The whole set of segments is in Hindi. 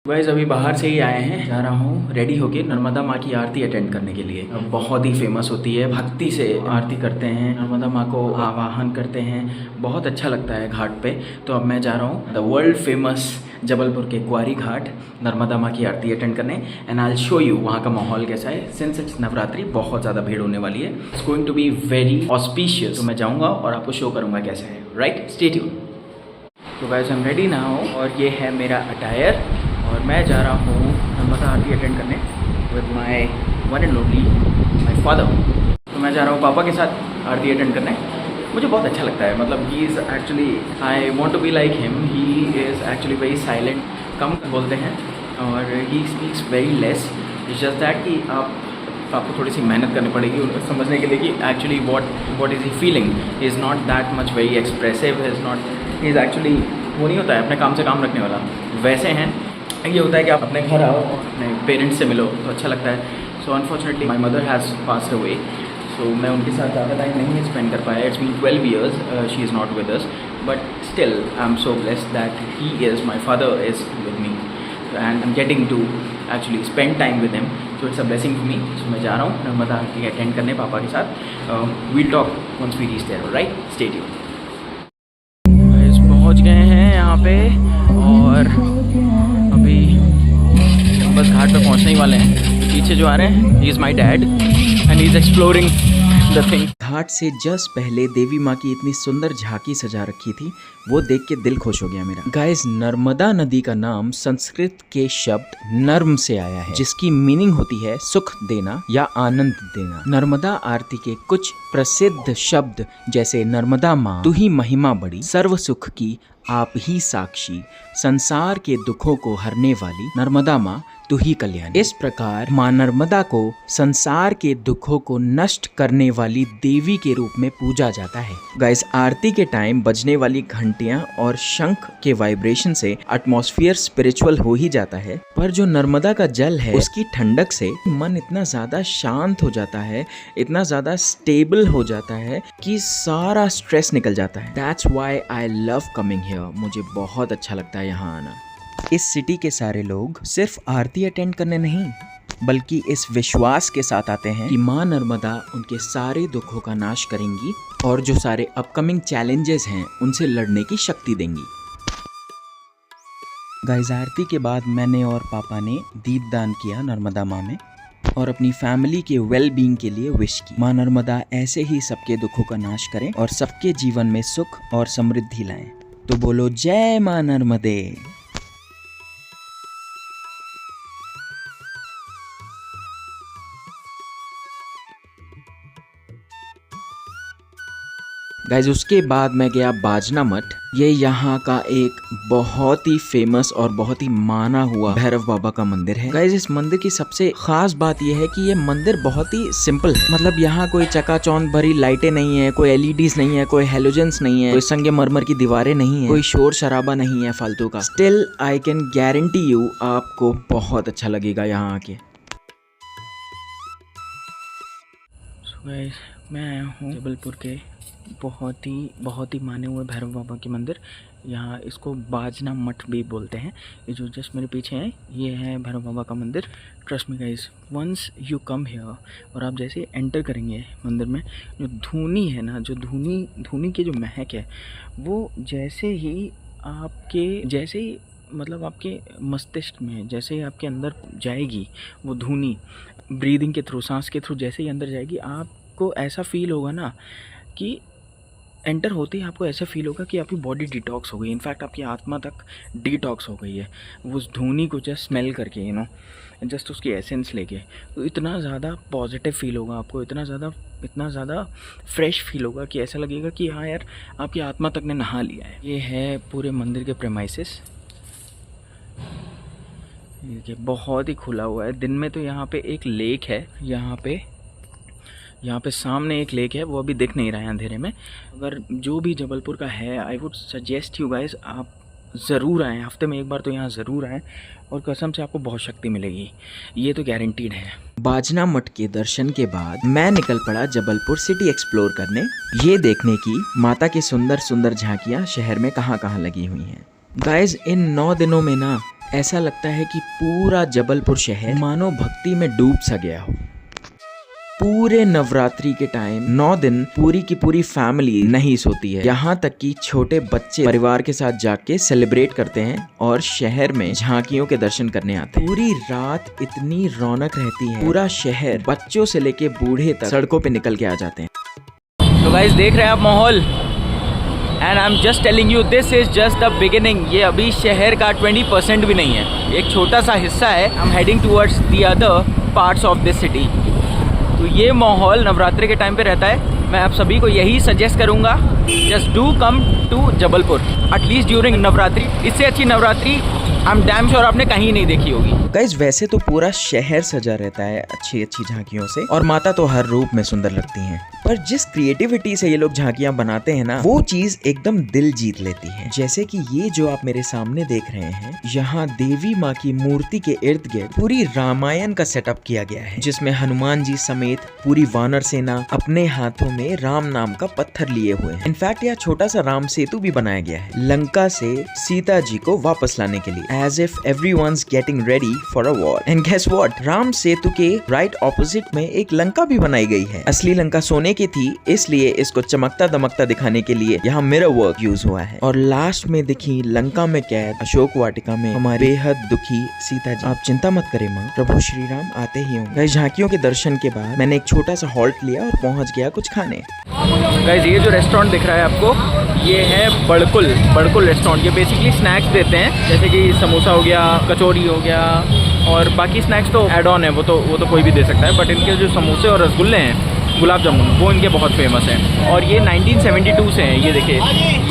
गाइस अभी बाहर से ही आए हैं, जा रहा हूँ रेडी होके नर्मदा माँ की आरती अटेंड करने के लिए। बहुत ही फेमस होती है, भक्ति से आरती करते हैं, नर्मदा माँ को आवाहन करते हैं, बहुत अच्छा लगता है घाट पे। तो अब मैं जा रहा हूँ द वर्ल्ड फेमस जबलपुर के क्वारी घाट नर्मदा माँ की आरती अटेंड करने। And I will show you वहाँ का माहौल कैसा है। सिंस इट्स नवरात्रि बहुत ज़्यादा भीड़ होने वाली है, it's going to be very auspicious. तो मैं जाऊँगा और आपको शो करूँगा कैसा है, राइट? Stay tune. तो guys I am ready now और ये है मेरा अटायर और मैं जा रहा हूँ नर्मदा आरती अटेंड करने with my one and only my father. तो मैं जा रहा हूँ पापा के साथ आरती अटेंड करने। मुझे बहुत अच्छा लगता है, मतलब he is actually, I want to be like him. He is actually very silent, कम बोलते हैं और he speaks very less. It's just that कि आपको थोड़ी सी मेहनत करनी पड़ेगी उनको समझने के लिए कि actually what is he feeling. He is not that much very expressive, he is actually वो नहीं होता है अपने काम से काम रखने वाला। वैसे हैं, ये होता है कि आप अपने घर आओ और अपने पेरेंट्स से मिलो तो अच्छा लगता है। So unfortunately my mother has passed away, so मैं उनके साथ ज़्यादा टाइम नहीं स्पेंड कर पाया। It's been 12 years she is not with us, but still I am so blessed that he is, my father is with me and I am getting to actually spend time with him. So it's a blessing for me. So मैं जा रहा हूँ नर्मदा आरती अटेंड करने पापा के साथ। We'll talk once we reach there, right? Stay tuned. पहुँच गए हैं यहाँ पे और अभी बस घाट पे पहुँचने ही वाले हैं। पीछे जो आ रहे हैं, he is my dad and he is exploring the thing. घाट से जस्ट पहले देवी माँ की इतनी सुंदर झांकी सजा रखी थी, वो देख के दिल खुश हो गया मेरा। गाइस, नर्मदा नदी का नाम संस्कृत के शब्द नर्म से आया है, जिसकी मीनिंग होती है सुख देना या आनंद देना। नर्मदा आरती के कुछ प्रसिद्ध शब्द जैसे नर्मदा माँ तू ही महिमा बड़ी, सर्व सुख की आप ही साक्षी, संसार के दुखों को हरने वाली, नर्मदा माँ तू ही कल्याणी। इस प्रकार माँ नर्मदा को संसार के दुखों को नष्ट करने वाली देवी के रूप में पूजा जाता है। गाइस, आरती के टाइम बजने वाली घंटियां और शंख के वाइब्रेशन से एटमॉस्फेयर स्पिरिचुअल हो ही जाता है, पर जो नर्मदा का जल है उसकी ठंडक से मन इतना ज्यादा शांत हो जाता है, इतना ज्यादा स्टेबल हो जाता है कि सारा स्ट्रेस निकल जाता है। That's why I love coming here. मुझे बहुत अच्छा लगता है यहाँ आना। इस सिटी के सारे लोग सिर्फ आरती अटेंड करने नहीं, बल्कि इस विश्वास के साथ आते हैं कि माँ नर्मदा उनके सारे दुखों का नाश करेंगी और जो सारे अपकमिंग चैलेंजेस हैं उनसे लड़ने की शक्ति देंगी। गाइस, आरती के बाद मैंने और पापा ने दीपदान किया नर्मदा माँ में और अपनी फैमिली के वेल बीइंग के लिए विश की। माँ नर्मदा ऐसे ही सबके दुखों का नाश करें और सबके जीवन में सुख और समृद्धि लाएं। तो बोलो जय माँ नर्मदे। गाइज, उसके बाद मैं गया बाजना मठ। ये यहाँ का एक बहुत ही फेमस और बहुत ही माना हुआ भैरव बाबा का मंदिर है। गाइज, इस मंदिर की सबसे खास बात यह है कि ये मंदिर बहुत ही सिंपल है। मतलब यहाँ कोई चकाचौंध भरी लाइटें नहीं है, कोई एलईडीज नहीं है, कोई हेलोजेंस नहीं है, कोई संगमरमर की दीवारें नहीं है, कोई शोर शराबा नहीं है फालतू का। Still I can guarantee you आपको बहुत अच्छा लगेगा यहाँ आके। मैं आया हूँ जबलपुर के बहुत ही माने हुए भैरव बाबा के मंदिर। यहाँ इसको बाजना मठ भी बोलते हैं। ये जो जस्ट मेरे पीछे है, ये है भैरव बाबा का मंदिर। Trust me guys, once you come here और आप जैसे एंटर करेंगे मंदिर में, जो धुनी है ना, जो धुनी की जो महक है, वो जैसे ही मतलब आपके मस्तिष्क में जैसे ही आपके अंदर जाएगी वो धुनी, ब्रीदिंग के थ्रू, सांस के थ्रू जैसे ही अंदर जाएगी, आपको ऐसा फील होगा ना कि एंटर होते ही आपको ऐसा फील होगा कि आपकी बॉडी डिटॉक्स हो गई। इनफैक्ट आपकी आत्मा तक डिटॉक्स हो गई है उस धुनी को जस्ट स्मेल करके, जस्ट उसकी एसेंस लेके। तो इतना ज़्यादा पॉजिटिव फील होगा आपको, इतना ज़्यादा फ्रेश फील होगा कि ऐसा लगेगा कि हाँ यार, आपकी आत्मा तक ने नहा लिया है। ये है पूरे मंदिर के प्रेमाइसेस। ये बहुत ही खुला हुआ है। दिन में तो यहाँ पे एक लेक है, यहाँ पे सामने एक लेक है, वो अभी दिख नहीं रहा है अंधेरे में। अगर जो भी जबलपुर का है, I would suggest you guys, आप ज़रूर आएँ, हफ्ते में एक बार तो यहाँ ज़रूर आएँ और कसम से आपको बहुत शक्ति मिलेगी, ये तो गारंटीड है। बाजना मठ के दर्शन के बाद मैं निकल पड़ा जबलपुर सिटी एक्सप्लोर करने, ये देखने की माता की सुंदर सुंदर झांकियाँ शहर में कहाँ कहाँ लगी हुई हैं। गाइज, इन 9 दिनों में ना ऐसा लगता है कि पूरा जबलपुर शहर मानो भक्ति में डूब सा गया हो। पूरे नवरात्रि के टाइम 9 दिन पूरी की पूरी फैमिली नहीं सोती है, यहाँ तक कि छोटे बच्चे परिवार के साथ जाके सेलिब्रेट करते हैं और शहर में झांकियों के दर्शन करने आते हैं। पूरी रात इतनी रौनक रहती है, पूरा शहर बच्चों से लेके बूढ़े तक सड़कों पे निकल के आ जाते हैं। तो गाइस देख रहे हैं आप माहौल, and I am just telling you this is just the beginning. ये अभी शहर का 20% भी नहीं है, एक छोटा सा हिस्सा है। I am heading towards the other parts of this city. तो ये माहौल नवरात्रि के टाइम पे रहता है। मैं आप सभी को यही सजेस्ट करूंगा, just do come to Jabalpur at least during Navratri. इससे अच्छी Navratri I am damn sure आपने कहीं नहीं देखी होगी। गाइस वैसे तो पूरा शहर सजा रहता है अच्छी अच्छी झांकियों से, और माता तो हर रूप में सुंदर लगती हैं, पर जिस क्रिएटिविटी से ये लोग झांकियां बनाते हैं ना, वो चीज एकदम दिल जीत लेती है। जैसे कि ये जो आप मेरे सामने देख रहे हैं, यहाँ देवी माँ की मूर्ति के इर्द गिर्द पूरी रामायण का सेटअप किया गया है, जिसमें हनुमान जी समेत पूरी वानर सेना अपने हाथों में राम नाम का पत्थर लिए हुए हैं। इनफैक्ट यहाँ छोटा सा राम सेतु भी बनाया गया है लंका से सीता जी को वापस लाने के लिए, as if everyone's getting ready for a war. And guess what? Ram Setu के राइट ऑपोजिट में एक लंका भी बनाई गई है। असली लंका सोने की थी, इसलिए इसको चमकता दमकता दिखाने के लिए यहाँ मिरर वर्क यूज हुआ है। और लास्ट में दिखी लंका में कैद अशोक वाटिका में हमारे बेहद दुखी सीता जी। आप चिंता मत करें माँ, प्रभु श्री राम आते ही होंगे। गाइस झांकियों के दर्शन के बाद मैंने एक छोटा सा हॉल्ट लिया और पहुंच गया कुछ खाने। गाइस ये जो रेस्टोरेंट दिख रहा है आपको, ये है बड़कुल रेस्टोरेंट। ये बेसिकली स्नैक्स देते हैं, जैसे कि समोसा हो गया, कचौरी हो गया, और बाकी स्नैक्स तो ऐड ऑन है, वो तो कोई भी दे सकता है। बट इनके जो समोसे और रसगुल्ले हैं, गुलाब जामुन, वो इनके बहुत फेमस हैं। और ये 1972 से हैं। ये देखिए,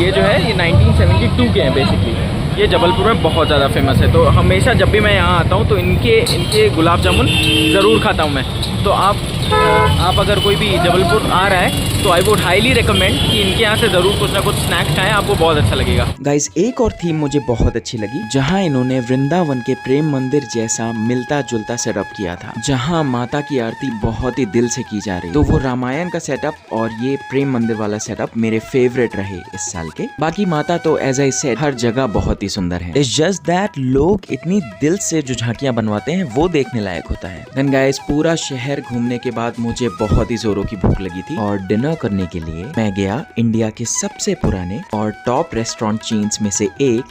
ये जो है ये 1972 के हैं बेसिकली। ये जबलपुर में बहुत ज़्यादा फेमस है। तो हमेशा जब भी मैं यहाँ आता हूँ तो इनके गुलाब जामुन ज़रूर खाता हूँ मैं। तो आप अगर कोई भी जबलपुर आ रहा है तो आई वुड हाईली रिकमेंड कि इनके यहाँ से ज़रूर कुछ ना कुछ स्नैक्स खाएं, आपको बहुत अच्छा लगेगा। गाइस एक और थीम मुझे बहुत अच्छी लगी, जहाँ इन्होंने वृंदावन के प्रेम मंदिर जैसा मिलता जुलता सेटअप किया था, जहाँ माता की आरती बहुत ही दिल से की जा रही। तो वो रामायण का सेटअप और ये प्रेम मंदिर वाला सेटअप मेरे फेवरेट रहे इस साल के। बाकी माता तो एज आई सेड हर जगह बहुत ही सुंदर है। इट्स जस्ट दैट लोग इतनी दिल से जो झांकियां बनवाते हैं वो देखने लायक होता है। देन गाइस पूरा शहर घूमने के बाद मुझे बहुत ही जोरों की भूख लगी थी, और डिनर करने के लिए मैं गया इंडिया के सबसे पुराने और टॉप रेस्टोरेंट चेन्स में से एक,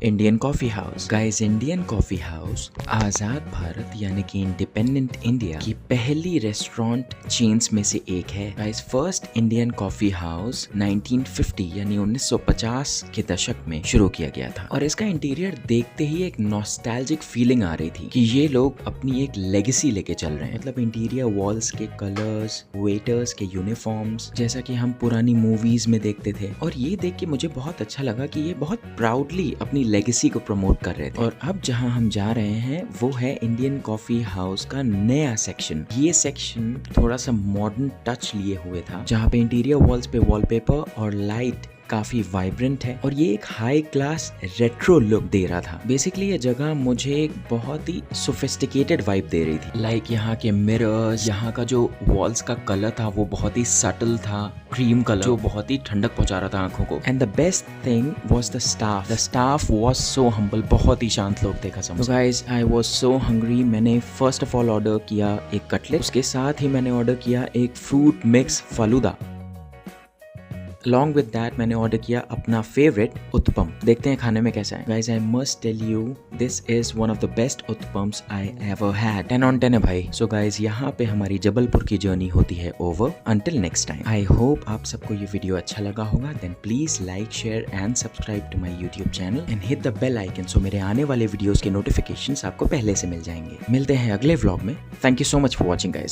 Indian coffee house. Guys Indian coffee house आजाद भारत यानी कि इंडिपेंडेंट इंडिया की पहली रेस्टोरेंट चेन्स में से एक है। Guys first Indian coffee house 1950 यानी 1950 के दशक में शुरू किया गया था, और इसका इंटीरियर देखते ही एक नॉस्टैल्जिक फीलिंग आ रही थी कि ये लोग अपनी एक लेगेसी लेके चल रहे हैं। मतलब इंटीरियर वॉल्स के कलर्स, वेटर्स के यूनिफॉर्म्स, जैसा कि हम पुरानी मूवीज में देखते थे। और ये देख के मुझे बहुत अच्छा लगा कि ये बहुत प्राउडली अपनी लेगेसी को प्रमोट कर रहे थे। और अब जहां हम जा रहे हैं वो है इंडियन कॉफी हाउस का नया सेक्शन। ये सेक्शन थोड़ा सा मॉडर्न टच लिए हुए था, जहां पे इंटीरियर वॉल्स पे वॉलपेपर और लाइट काफी वाइब्रेंट है, और ये एक हाई क्लास रेट्रो लुक दे रहा था। बेसिकली ये जगह मुझे एक बहुत ही सोफिस्टिकेटेड वाइब दे रही थी। लाइक यहाँ के मिरर्स, यहाँ का जो वॉल्स का कलर था वो बहुत ही सटल था, क्रीम कलर, जो बहुत ही ठंडक पहुंचा रहा था आंखों को। And the best thing was the staff. The staff was so humble, बहुत ही शांत लोग थे कसम से। तो guys I was so hungry. मैंने फर्स्ट ऑफ ऑल ऑर्डर किया एक कटलेट, उसके साथ ही मैंने ऑर्डर किया एक fruit mix falooda. Along with that मैंने ऑर्डर किया अपना फेवरेट उत्पम। देखते हैं खाने में कैसा है। Guys, I must tell you this is one of the best उत्पम्स I ever had। 10 on 10 है भाई। So guys, यहाँ पे हमारी जबलपुर की जर्नी होती है over। Until next time, I hope आप सबको ये वीडियो अच्छा लगा होगा। Then please like, share and subscribe to my YouTube channel and hit the bell icon so मेरे आने वाले वीडियोस के नोटिफिकेशंस आपको पहले से मिल जाएंगे। मिलते हैं अगले व्लॉग में। Thank you so much for watching guys।